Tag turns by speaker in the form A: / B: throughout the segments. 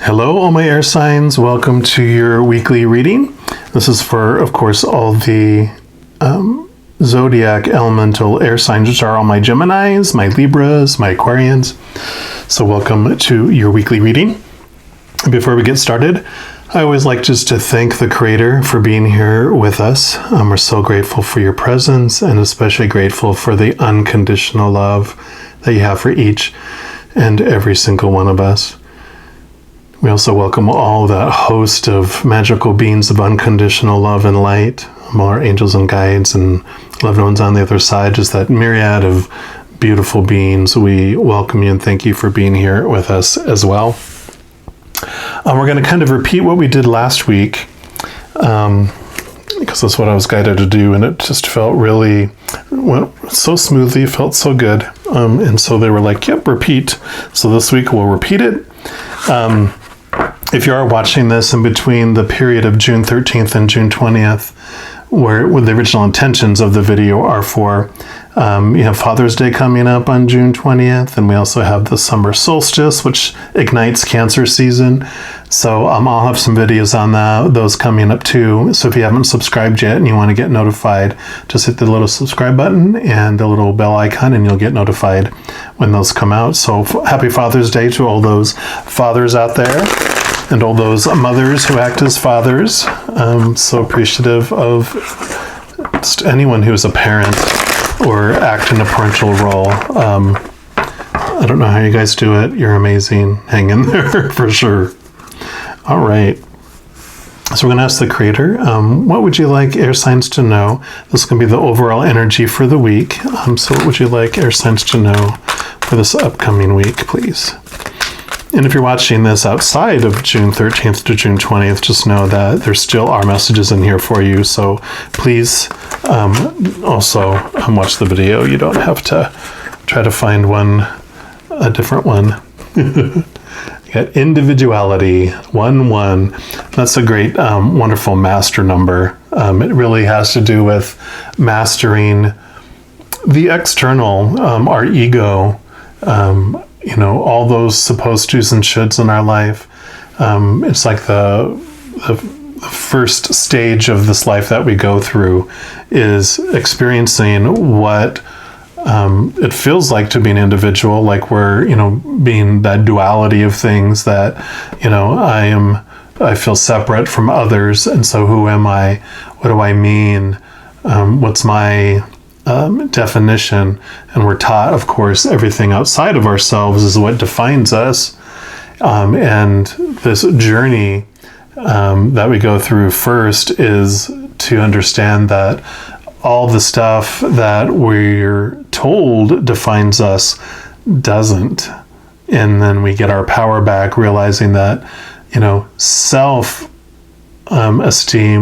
A: Hello, all my air signs. Welcome to your weekly reading. This is for, of course, all the zodiac elemental air signs, which are all my Geminis, my Libras, my Aquarians. So welcome to your weekly reading. Before we get started, I always like just to thank the Creator for being here with us. We're so grateful for your presence, and especially grateful for the unconditional love that you have for each and every single one of us. We also welcome all that host of magical beings of unconditional love and light, all our angels and guides and loved ones on the other side, just that myriad of beautiful beings. We welcome you and thank you for being here with us as well. We're going to kind of repeat what we did last week, because that's what I was guided to do, and it just went so smoothly, felt so good, and so they were like, yep, repeat. So this week we'll repeat it. If you are watching this in between the period of June 13th and June 20th, where the original intentions of the video are for, you have Father's Day coming up on June 20th, and we also have the summer solstice, which ignites Cancer season. So I'll have some videos on those coming up too. So if you haven't subscribed yet and you want to get notified, just hit the little subscribe button and the little bell icon, and you'll get notified when those come out. So happy Father's Day to all those fathers out there, and all those mothers who act as fathers. So appreciative of just anyone who is a parent or act in a parental role. I don't know how you guys do it. You're amazing. Hang in there for sure. All right. So we're going to ask the Creator, what would you like air signs to know? This is going to be the overall energy for the week. So what would you like air signs to know for this upcoming week, please? And if you're watching this outside of June 13th to June 20th, just know that there still are messages in here for you. So please also watch the video. You don't have to try to find a different one. You got individuality, 1-1. That's a great, wonderful master number. It really has to do with mastering the external, our ego, all those supposed to's and shoulds in our life. It's like the first stage of this life that we go through is experiencing what it feels like to be an individual, like we're, being that duality of things that, I feel separate from others. And so who am I? What do I mean? What's my definition? And we're taught, of course, everything outside of ourselves is what defines us. And this journey that we go through first is to understand that all the stuff that we're told defines us doesn't. And then we get our power back, realizing that, self-esteem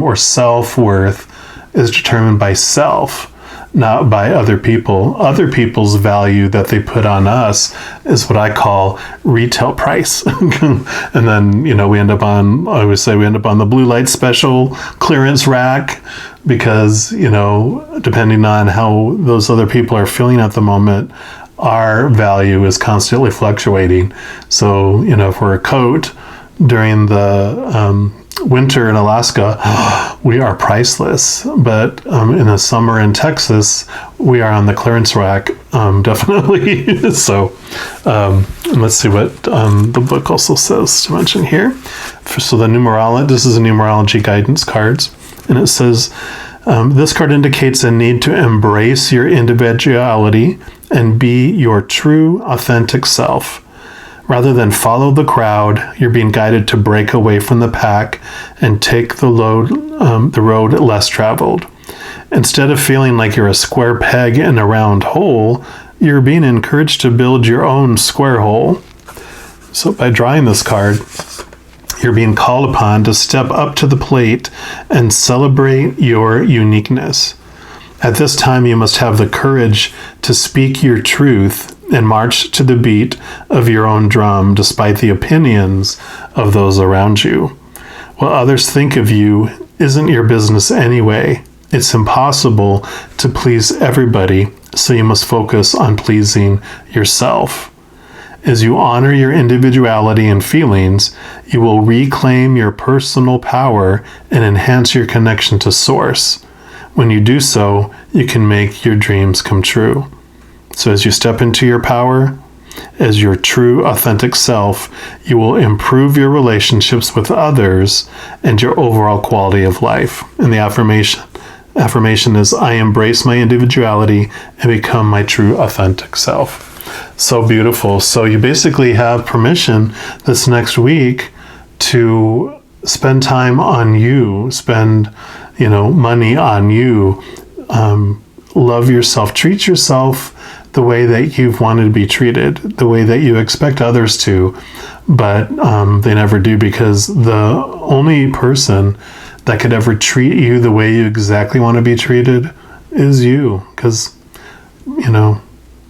A: or self-worth is determined by self, not by other people. Other people's value that they put on us is what I call retail price. And then, I always say we end up on the blue light special clearance rack, because, depending on how those other people are feeling at the moment, our value is constantly fluctuating. So, if we're a coat during the winter in Alaska, we are priceless. But in the summer in Texas, we are on the clearance rack, definitely. So let's see what the book also says to mention here. So this is a numerology guidance cards, and it says, this card indicates a need to embrace your individuality and be your true, authentic self. Rather than follow the crowd, you're being guided to break away from the pack and take the road less traveled. Instead of feeling like you're a square peg in a round hole, you're being encouraged to build your own square hole. So by drawing this card, you're being called upon to step up to the plate and celebrate your uniqueness. At this time, you must have the courage to speak your truth and march to the beat of your own drum, despite the opinions of those around you. What others think of you isn't your business anyway. It's impossible to please everybody, so you must focus on pleasing yourself. As you honor your individuality and feelings, you will reclaim your personal power and enhance your connection to Source. When you do so, you can make your dreams come true. So as you step into your power, as your true, authentic self, you will improve your relationships with others and your overall quality of life. And the affirmation is, I embrace my individuality and become my true, authentic self. So beautiful. So you basically have permission this next week to spend time on you, spend, money on you, love yourself, treat yourself the way that you've wanted to be treated, the way that you expect others to, but they never do, because the only person that could ever treat you the way you exactly want to be treated is you. Because,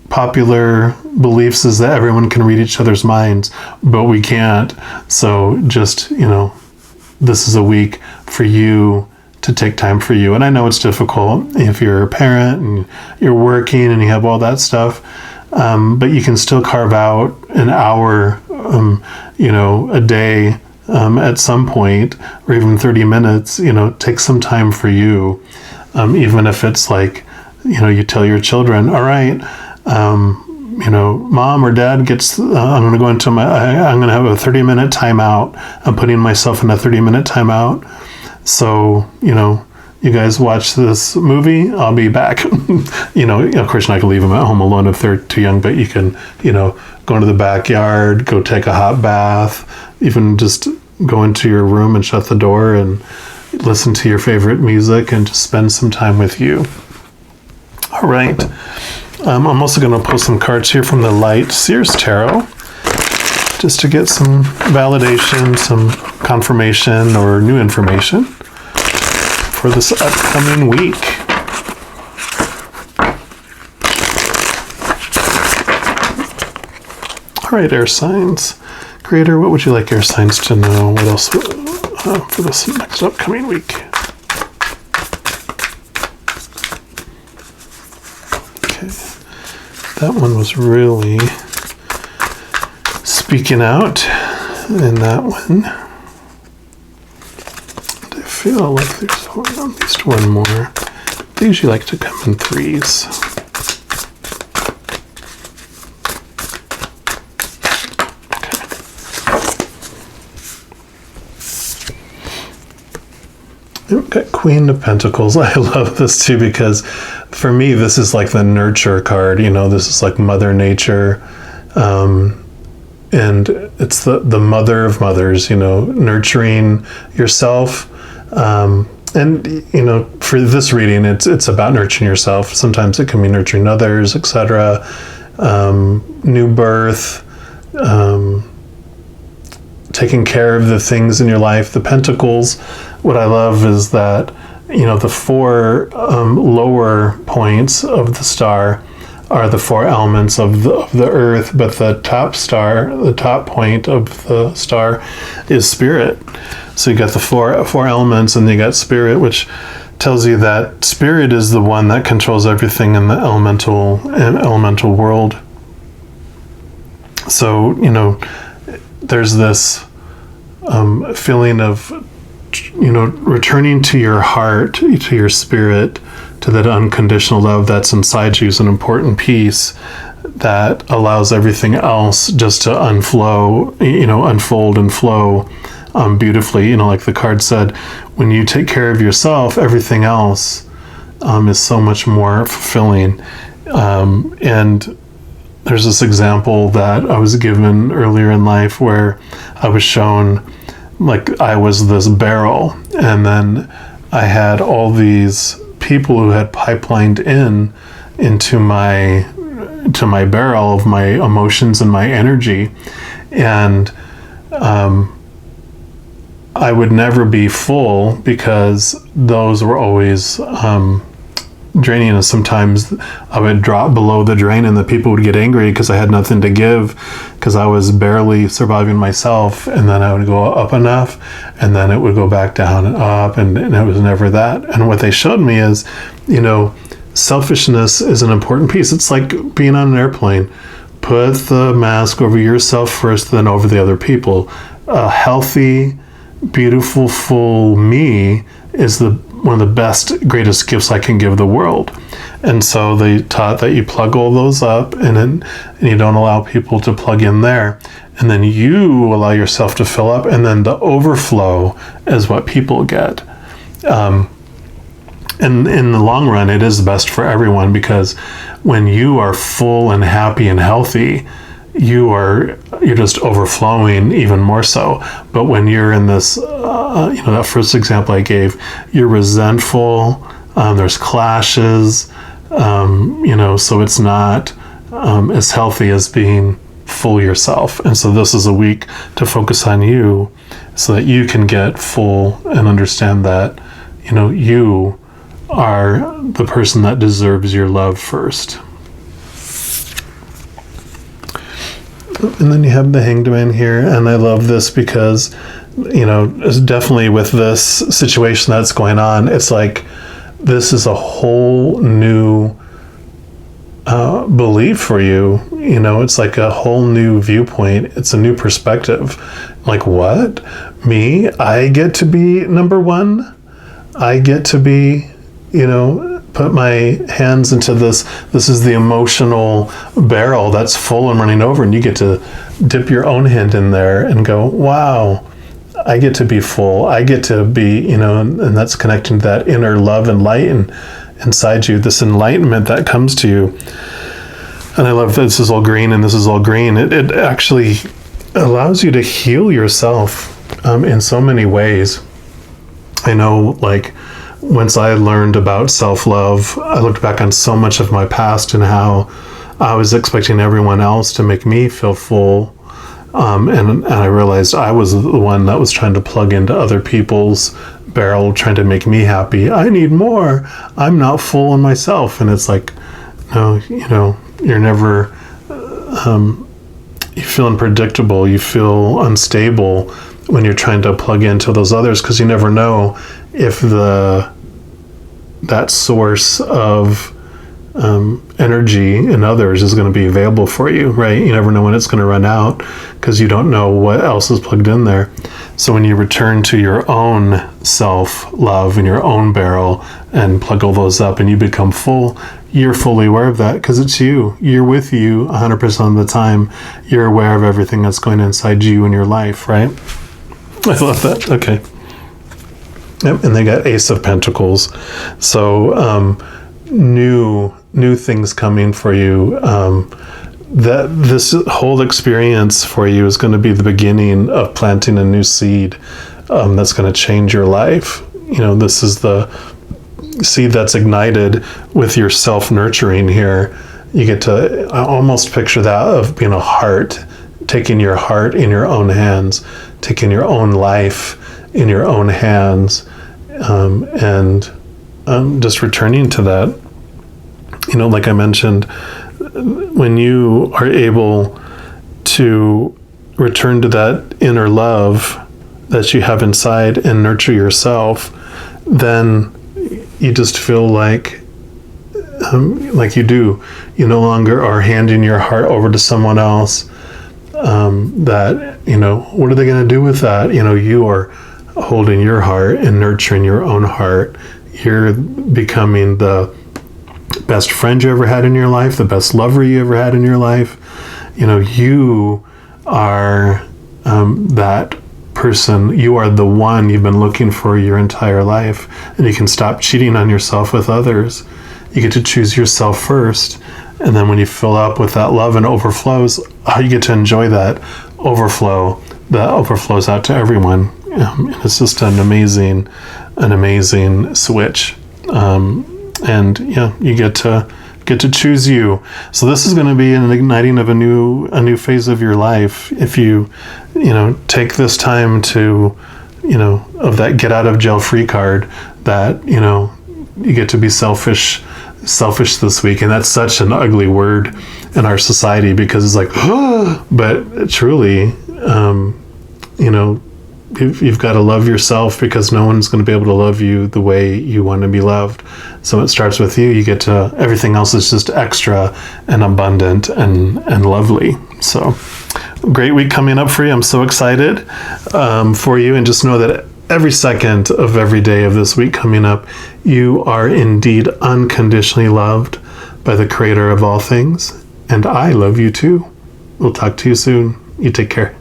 A: popular beliefs is that everyone can read each other's minds, but we can't. So just, this is a week for you to take time for you. And I know it's difficult if you're a parent and you're working and you have all that stuff, but you can still carve out an hour, a day at some point, or even 30 minutes, take some time for you. Even if it's like, you tell your children, all right, mom or dad gets, I'm going to go into I'm going to have a 30-minute timeout. I'm putting myself in a 30-minute timeout. So, you guys watch this movie, I'll be back. Of course, you're not going to leave them at home alone if they're too young, but you can, go into the backyard, go take a hot bath, even just go into your room and shut the door and listen to your favorite music and just spend some time with you. All right. I'm also going to pull some cards here from the Light Seers Tarot, just to get some validation, some confirmation, or new information for this upcoming week. All right, air signs. Creator, what would you like air signs to know? What else for this next upcoming week? Okay, that one was really speaking out in that one. I feel like there's at least one more. They usually like to come in threes. We've got Queen of Pentacles. I love this too, because for me, this is like the nurture card. This is like Mother Nature. And it's the mother of mothers, nurturing yourself. And, for this reading, it's about nurturing yourself. Sometimes it can be nurturing others, etc. New birth, taking care of the things in your life. The Pentacles, what I love is that, the four lower points of the star are the four elements of the earth, but the top point of the star is spirit. So you got the four elements, and you got spirit, which tells you that spirit is the one that controls everything in the elemental world. So, there's this feeling of, returning to your heart, to your spirit, to that unconditional love that's inside you is an important piece that allows everything else just to unfold and flow beautifully. Like the card said, when you take care of yourself, everything else is so much more fulfilling. And there's this example that I was given earlier in life where I was shown like I was this barrel, and then I had all these people who had pipelined into my barrel of my emotions and my energy, and I would never be full because those were always draining, and sometimes I would drop below the drain and the people would get angry because I had nothing to give, because I was barely surviving myself, and then I would go up enough and then it would go back down and up, and it was never that. And what they showed me is, selfishness is an important piece. It's like being on an airplane. put the mask over yourself first, then over the other people. A healthy, beautiful, full me is one of the best, greatest gifts I can give the world. And so they taught that you plug all those up, and you don't allow people to plug in there. And then you allow yourself to fill up, and then the overflow is what people get. And in the long run, it is best for everyone, because when you are full and happy and healthy, you're just overflowing even more so. But when you're in this, that first example I gave, you're resentful, there's clashes, so it's not as healthy as being full yourself. And so this is a week to focus on you, so that you can get full and understand that, you are the person that deserves your love first. And then you have the Hanged Man here, and I love this because, it's definitely with this situation that's going on, it's like this is a whole new belief for you. It's like a whole new viewpoint. It's a new perspective. Like, what? Me? I get to be number one? I get to be, put my hands into this. This is the emotional barrel that's full and running over, and you get to dip your own hand in there and go, wow, I get to be full. I get to be, and that's connecting to that inner love and light inside you, this enlightenment that comes to you. And I love that this is all green and this is all green. It actually allows you to heal yourself in so many ways. I know, like, once I learned about self-love, I looked back on so much of my past and how I was expecting everyone else to make me feel full. And I realized I was the one that was trying to plug into other people's barrel, trying to make me happy. I need more. I'm not full in myself. And it's like, no, you're never, you feel unpredictable. You feel unstable when you're trying to plug into those others, because you never know if that source of energy in others is going to be available for you, right? You never know when it's going to run out, because you don't know what else is plugged in there. So when you return to your own self-love and your own barrel and plug all those up and you become full, you're fully aware of that, because it's you. You're with you 100% of the time. You're aware of everything that's going inside you in your life, right? I love that. Okay. Yep. And they got Ace of Pentacles. So new things coming for you. That this whole experience for you is going to be the beginning of planting a new seed that's going to change your life. This is the seed that's ignited with your self-nurturing here. You get to almost picture that of being a heart, taking your heart in your own hands, taking your own life in your own hands, and just returning to that. Like I mentioned, when you are able to return to that inner love that you have inside and nurture yourself, then you just feel like you do. You no longer are handing your heart over to someone else. That, what are they going to do with that? You are holding your heart and nurturing your own heart. You're becoming the best friend you ever had in your life, the best lover you ever had in your life. You are that person. You are the one you've been looking for your entire life, and you can stop cheating on yourself with others. You get to choose yourself first, and then when you fill up with that love and overflows, you get to enjoy that overflow that overflows out to everyone. And it's just an amazing switch. And you get to choose you. So this is going to be an igniting of a new phase of your life. If you take this time to, of that get out of jail free card, that, you get to be selfish this week. And that's such an ugly word in our society, because it's like, but truly, you've got to love yourself, because no one's going to be able to love you the way you want to be loved. So it starts with you. You get to, everything else is just extra and abundant and lovely. So great week coming up for you. I'm so excited for you. And just know that every second of every day of this week coming up, you are indeed unconditionally loved by the Creator of all things. And I love you too. We'll talk to you soon. You take care.